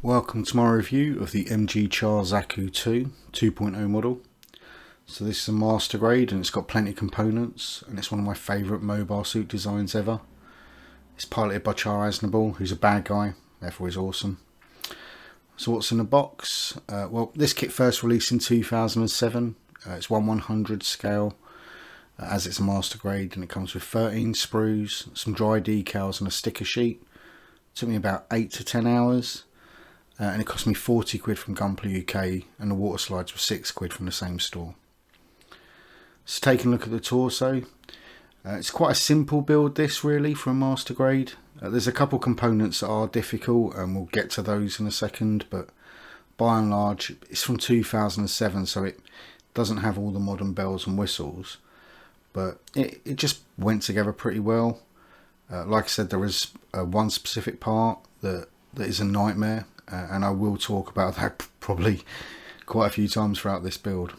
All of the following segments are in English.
Welcome to my review of the MG Chars Zaku II 2.0 model. So this is a master grade and it's got plenty of components and it's one of my favourite mobile suit designs ever. It's piloted by Chars Zaku II, who's a bad guy, therefore he's awesome. So what's in the box? Well, this kit first released in 2007. It's 1/100 scale as it's a master grade, and it comes with 13 sprues, some dry decals and a sticker sheet. It took me about 8 to 10 hours. And it cost me 40 quid from Gunpla UK, and the water slides were 6 quid from the same store. So taking a look at the torso, it's quite a simple build this really for a master grade. There's a couple components that are difficult and we'll get to those in a second, but by and large it's from 2007, so it doesn't have all the modern bells and whistles, but it just went together pretty well. Like I said, there is one specific part that is a nightmare. And I will talk about that probably quite a few times throughout this build.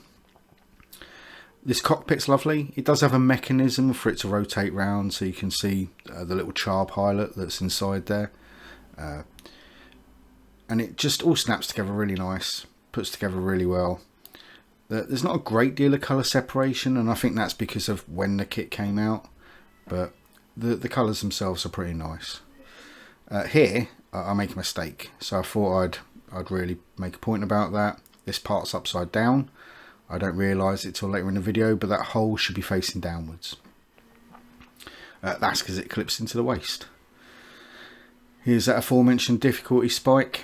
This cockpit's lovely. It does have a mechanism for it to rotate round, so you can see the little char pilot that's inside there. And it just all snaps together really nice, puts together really well. There's not a great deal of colour separation, and I think that's because of when the kit came out, but the colours themselves are pretty nice. Here I make a mistake, so I thought I'd really make a point about that. This part's upside down. I don't realise it till later in the video, but that hole should be facing downwards. That's because it clips into the waist. Here's that aforementioned difficulty spike.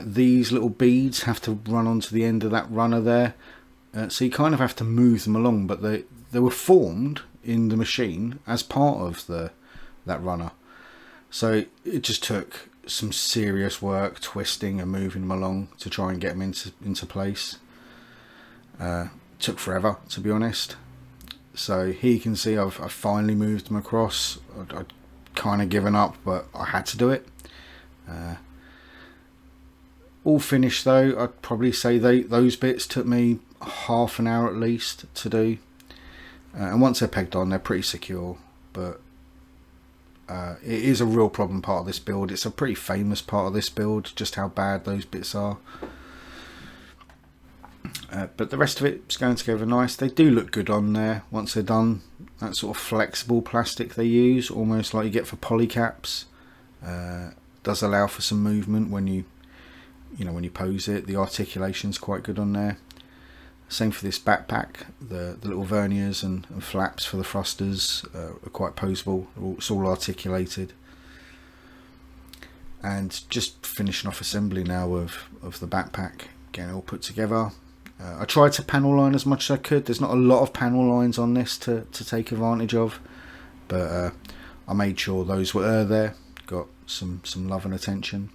These little beads have to run onto the end of that runner there, so you kind of have to move them along, but they were formed in the machine as part of that runner. So it just took some serious work twisting and moving them along to try and get them into place. Took forever, to be honest. So here you can see I've finally moved them across. I'd kind of given up, but I had to do it. All finished though. I'd probably say those bits took me half an hour at least to do. And once they're pegged on, they're pretty secure, but it is a real problem part of this build. It's a pretty famous part of this build, just how bad those bits are. But the rest of it's going together nice. They do look good on there once they're done. That sort of flexible plastic they use, almost like you get for polycaps, does allow for some movement when you pose it. The articulation's quite good on there. Same for this backpack. The little verniers and flaps for the thrusters are quite poseable. It's all articulated. And just finishing off assembly now of the backpack, getting it all put together. I tried to panel line as much as I could. There's not a lot of panel lines on this to take advantage of, but I made sure those were there. Got some love and attention.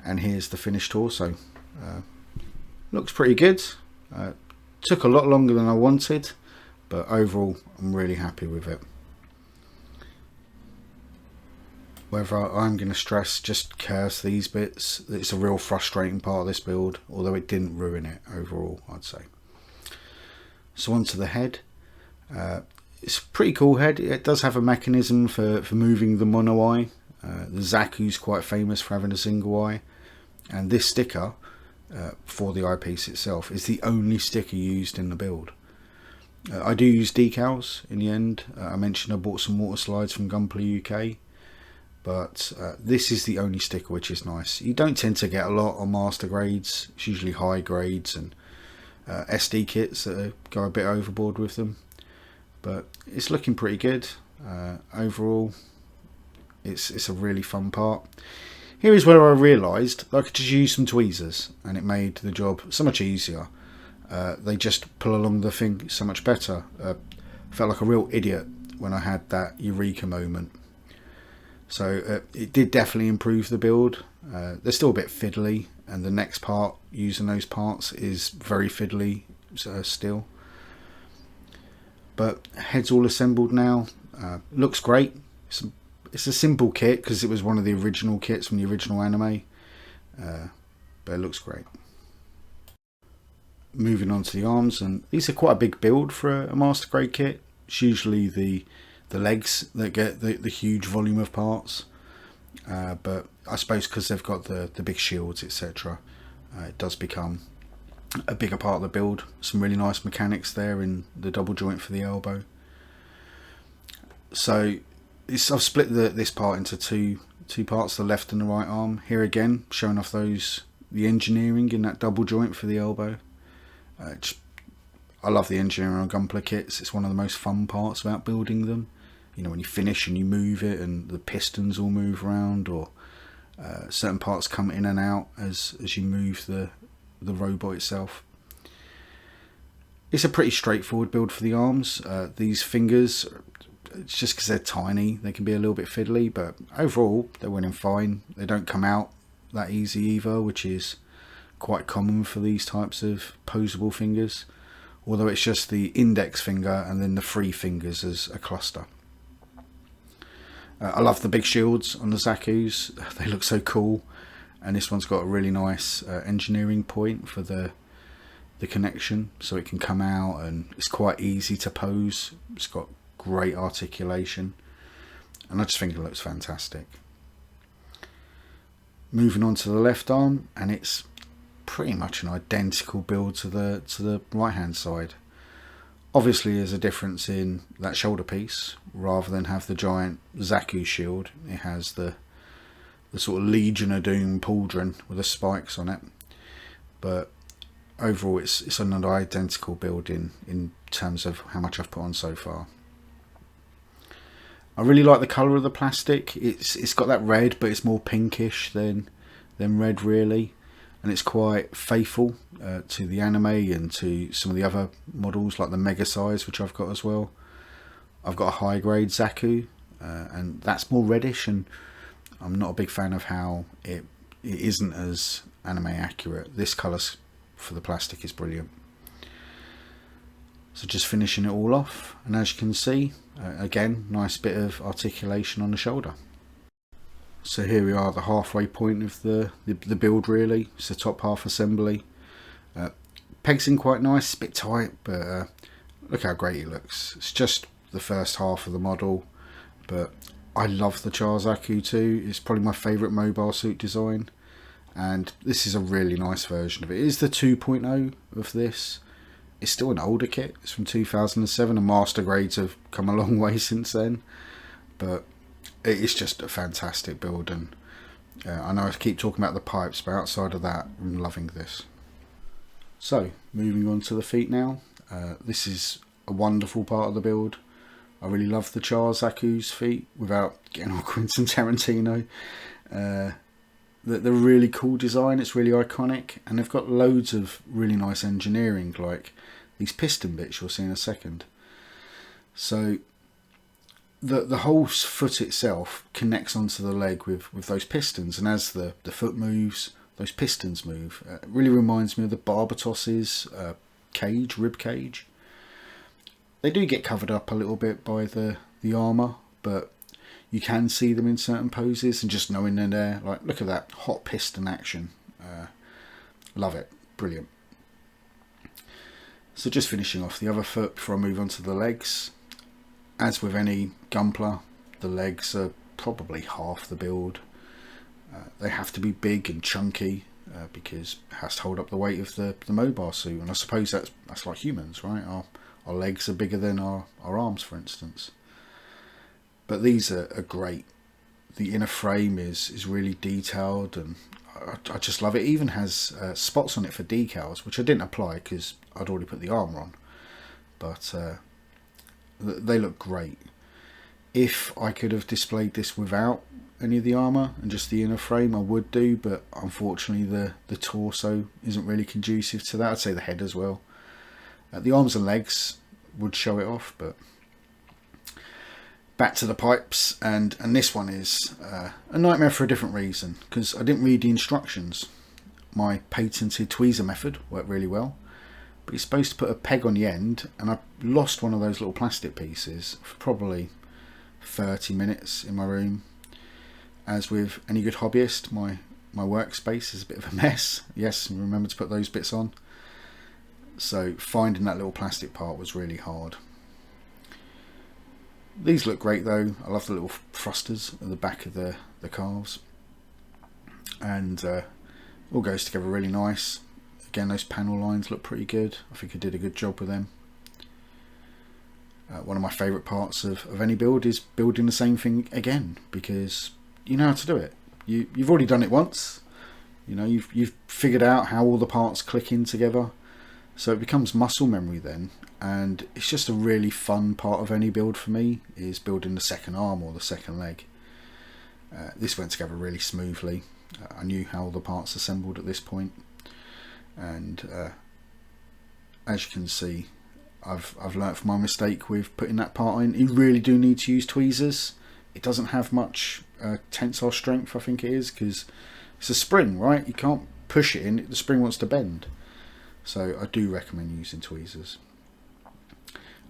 And here's the finished torso. Looks pretty good. Took a lot longer than I wanted, but overall I'm really happy with it. Whether I'm going to stress, just curse these bits. It's a real frustrating part of this build, although it didn't ruin it overall, I'd say. So onto the head. It's a pretty cool head. It does have a mechanism for moving the mono eye. The Zaku's quite famous for having a single eye, and this sticker for the eyepiece itself is the only sticker used in the build. I do use decals in the end. I mentioned I bought some water slides from Gunpla UK, but this is the only sticker, which is nice. You don't tend to get a lot on master grades. It's usually high grades and SD kits that go a bit overboard with them, but it's looking pretty good. Overall it's a really fun part. Here is where I realised I could just use some tweezers and it made the job so much easier. They just pull along the thing so much better. Felt like a real idiot when I had that eureka moment. So it did definitely improve the build. They're still a bit fiddly, and the next part using those parts is very fiddly still. But head's all assembled now. Looks great. It's a simple kit because it was one of the original kits from the original anime, but it looks great. Moving on to the arms, and these are quite a big build for a master grade kit. It's usually the legs that get the huge volume of parts, but I suppose because they've got the big shields, etc., it does become a bigger part of the build. Some really nice mechanics there in the double joint for the elbow. So I've split this part into two parts, the left and the right arm. Here again, showing off the engineering in that double joint for the elbow. I love the engineering on Gunpla kits. It's one of the most fun parts about building them. You know, when you finish and you move it and the pistons all move around, or certain parts come in and out as you move the robot itself. It's a pretty straightforward build for the arms. These fingers, it's just because they're tiny, they can be a little bit fiddly, but overall they're winning fine. They don't come out that easy either, which is quite common for these types of posable fingers, although it's just the index finger and then the three fingers as a cluster. I love the big shields on the Zakus. They look so cool, and this one's got a really nice engineering point for the connection, so it can come out and it's quite easy to pose. It's got great articulation, and I just think it looks fantastic. Moving on to the left arm, and it's pretty much an identical build to the right hand side. Obviously there's a difference in that shoulder piece. Rather than have the giant Zaku shield, it has the sort of Legion of Doom pauldron with the spikes on it, but overall it's an identical build in terms of how much I've put on so far. I really like the colour of the plastic. It's got that red, but it's more pinkish than red really, and it's quite faithful to the anime and to some of the other models like the Mega Size, which I've got as well. I've got a high grade Zaku, and that's more reddish, and I'm not a big fan of how it isn't as anime accurate. This colour for the plastic is brilliant. So just finishing it all off, and as you can see, again, nice bit of articulation on the shoulder. So here we are, the halfway point of the build really. It's the top half assembly. Pegs in quite nice, a bit tight, but look how great it looks. It's just the first half of the model, but I love the Chars Zaku II. It's probably my favourite mobile suit design, and this is a really nice version of it. It is the 2.0 of this. It's still an older kit. It's from 2007, and master grades have come a long way since then, but it's just a fantastic build. And I know I keep talking about the pipes, but outside of that, I'm loving this. So moving on to the feet now. This is a wonderful part of the build. I really love the Chars Zaku's feet, without getting all Quentin Tarantino. They're a really cool design. It's really iconic, and they've got loads of really nice engineering, like these piston bits you'll see in a second. So the whole foot itself connects onto the leg with those pistons, and as the foot moves, those pistons move. It really reminds me of the Barbatos's rib cage. They do get covered up a little bit by the armour, but you can see them in certain poses, and just knowing they're there, like, look at that hot piston action. Love it, brilliant. So just finishing off the other foot before I move on to the legs. As with any Gunpla, the legs are probably half the build. They have to be big and chunky because it has to hold up the weight of the mobile suit, and I suppose that's like humans, right? Our legs are bigger than our arms, for instance. But these are great. The inner frame is really detailed, and I just love it. It even has spots on it for decals, which I didn't apply because I'd already put the armour on. But they look great. If I could have displayed this without any of the armour and just the inner frame, I would do, but unfortunately the torso isn't really conducive to that. I'd say the head as well. The arms and legs would show it off, but back to the pipes, and this one is a nightmare for a different reason, because I didn't read the instructions. My patented tweezer method worked really well, but you're supposed to put a peg on the end, and I lost one of those little plastic pieces for probably 30 minutes in my room. As with any good hobbyist, my workspace is a bit of a mess. Yes, remember to put those bits on. So finding that little plastic part was really hard. These look great though. I love the little thrusters at the back of the calves. and all goes together really nice. Again, those panel lines look pretty good. I think I did a good job with them. One of my favourite parts of any build is building the same thing again, because you know how to do it. You've already done it once. You know, you've figured out how all the parts click in together, so it becomes muscle memory then, and it's just a really fun part of any build for me, is building the second arm or the second leg. This went together really smoothly. I knew how all the parts assembled at this point, and as you can see, I've learnt from my mistake with putting that part in. You really do need to use tweezers. It doesn't have much tensile strength, I think it is, because it's a spring, right? You can't push it in, the spring wants to bend. So I do recommend using tweezers.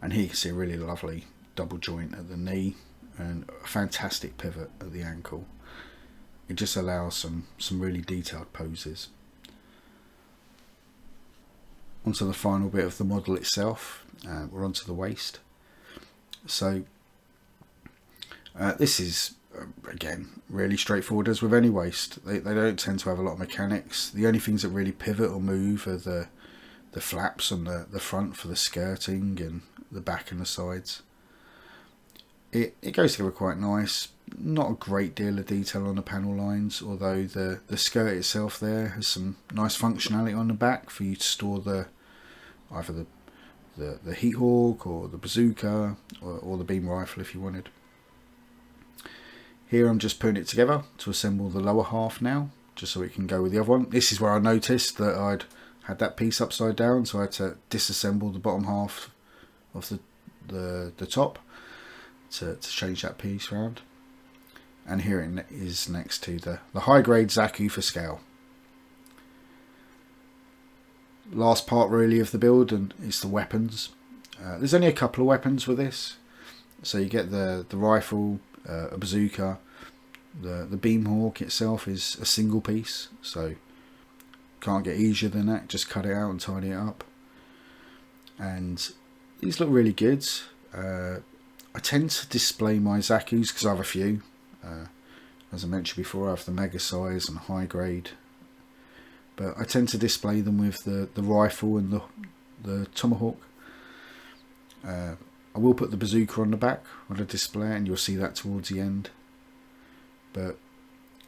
And here you can see a really lovely double joint at the knee and a fantastic pivot at the ankle. It just allows some really detailed poses. Onto the final bit of the model itself, we're onto the waist. So this is again really straightforward, as with any waist. They don't tend to have a lot of mechanics. The only things that really pivot or move are the flaps on the front for the skirting, and the back and the sides. It goes together quite nice. Not a great deal of detail on the panel lines, although the skirt itself there has some nice functionality on the back for you to store either the heat hawk or the bazooka or the beam rifle if you wanted. Here I'm just putting it together to assemble the lower half now, just so it can go with the other one. This is where I noticed that I'd had that piece upside down, so I had to disassemble the bottom half of the top to change that piece round. And here it is next to the high grade Zaku for scale. Last part really of the build, and it's the weapons. There's only a couple of weapons with this. So you get the rifle, a bazooka. The beam hawk itself is a single piece, so can't get easier than that. Just cut it out and tidy it up. And these look really good. I tend to display my Zakus because I have a few. As I mentioned before, I have the mega size and high grade, but I tend to display them with the rifle and the tomahawk. I will put the bazooka on the back on the display, and you'll see that towards the end, but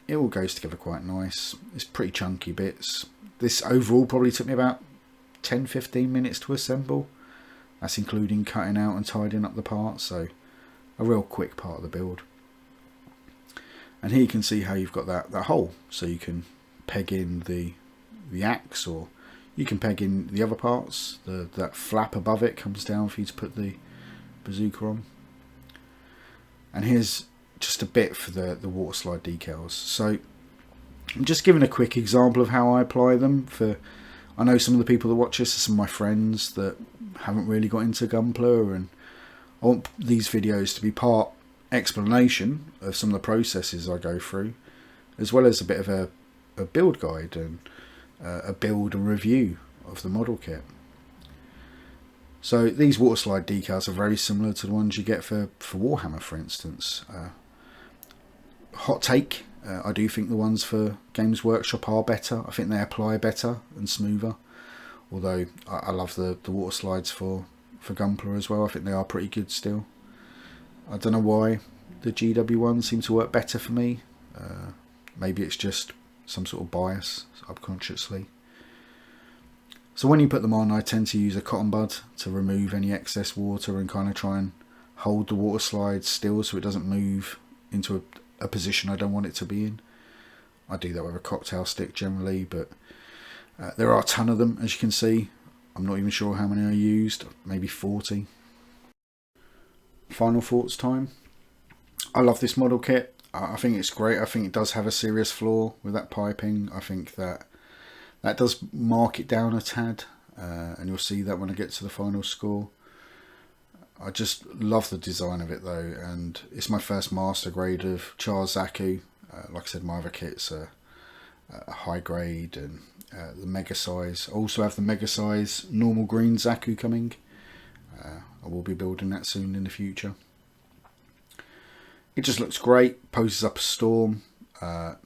it all goes together quite nice. It's pretty chunky bits. This overall probably took me about 10-15 minutes to assemble. That's including cutting out and tidying up the parts, so a real quick part of the build. And here you can see how you've got that hole, so you can peg in the axe, or you can peg in the other parts. That flap above it comes down for you to put the bazooka on. And here's just a bit for the waterslide decals. So I'm just giving a quick example of how I apply them. I know some of the people that watch this are some of my friends that haven't really got into Gunpla, and I want these videos to be part explanation of some of the processes I go through, as well as a bit of a build guide and a build and review of the model kit. So these waterslide decals are very similar to the ones you get for Warhammer, for instance. Hot take, I do think the ones for Games Workshop are better. I think they apply better and smoother, although I love the water slides for Gunpla as well. I think they are pretty good still. I don't know why the GW ones seem to work better for me. Maybe it's just some sort of bias subconsciously. So when you put them on, I tend to use a cotton bud to remove any excess water and kind of try and hold the water slide still so it doesn't move into a position I don't want it to be in. I do that with a cocktail stick generally, but there are a ton of them, as you can see. I'm not even sure how many I used, maybe 40. Final thoughts time. I love this model kit. I think it's great. I think it does have a serious flaw with that piping. I think that does mark it down a tad, and you'll see that when I get to the final score. I just love the design of it though, and it's my first master grade of Chars Zaku. Like I said, my other kit's a high grade and the mega size. I also have the mega size normal green Zaku coming. I will be building that soon in the future. It just looks great, poses up a storm.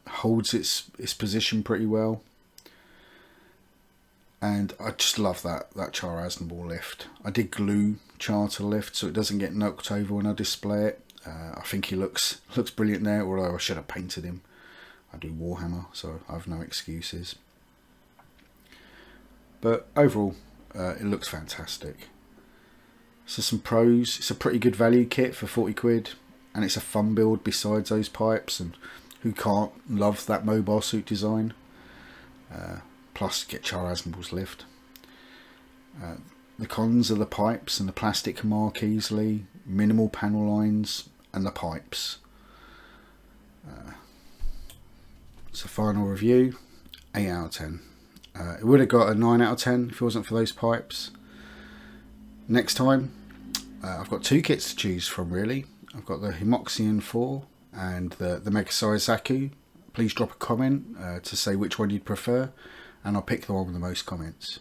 holds its position pretty well. And I just love that Chars lift. I did glue Char to the lift so it doesn't get knocked over when I display it. I think he looks brilliant there, although I should have painted him. I do Warhammer, so I have no excuses. But overall, it looks fantastic. So some pros, it's a pretty good value kit for 40 quid, and it's a fun build besides those pipes, and who can't love that mobile suit design? Plus get Chars lift. The cons are the pipes and the plastic can mark easily, minimal panel lines, and the pipes. So final review, 8 out of 10. It would have got a 9 out of 10 if it wasn't for those pipes. Next time, I've got two kits to choose from really. I've got the Himoxian 4 and the Mega Chars Zaku. Please drop a comment to say which one you'd prefer, and I'll pick the one with the most comments.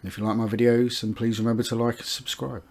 And if you like my videos, then please remember to like and subscribe.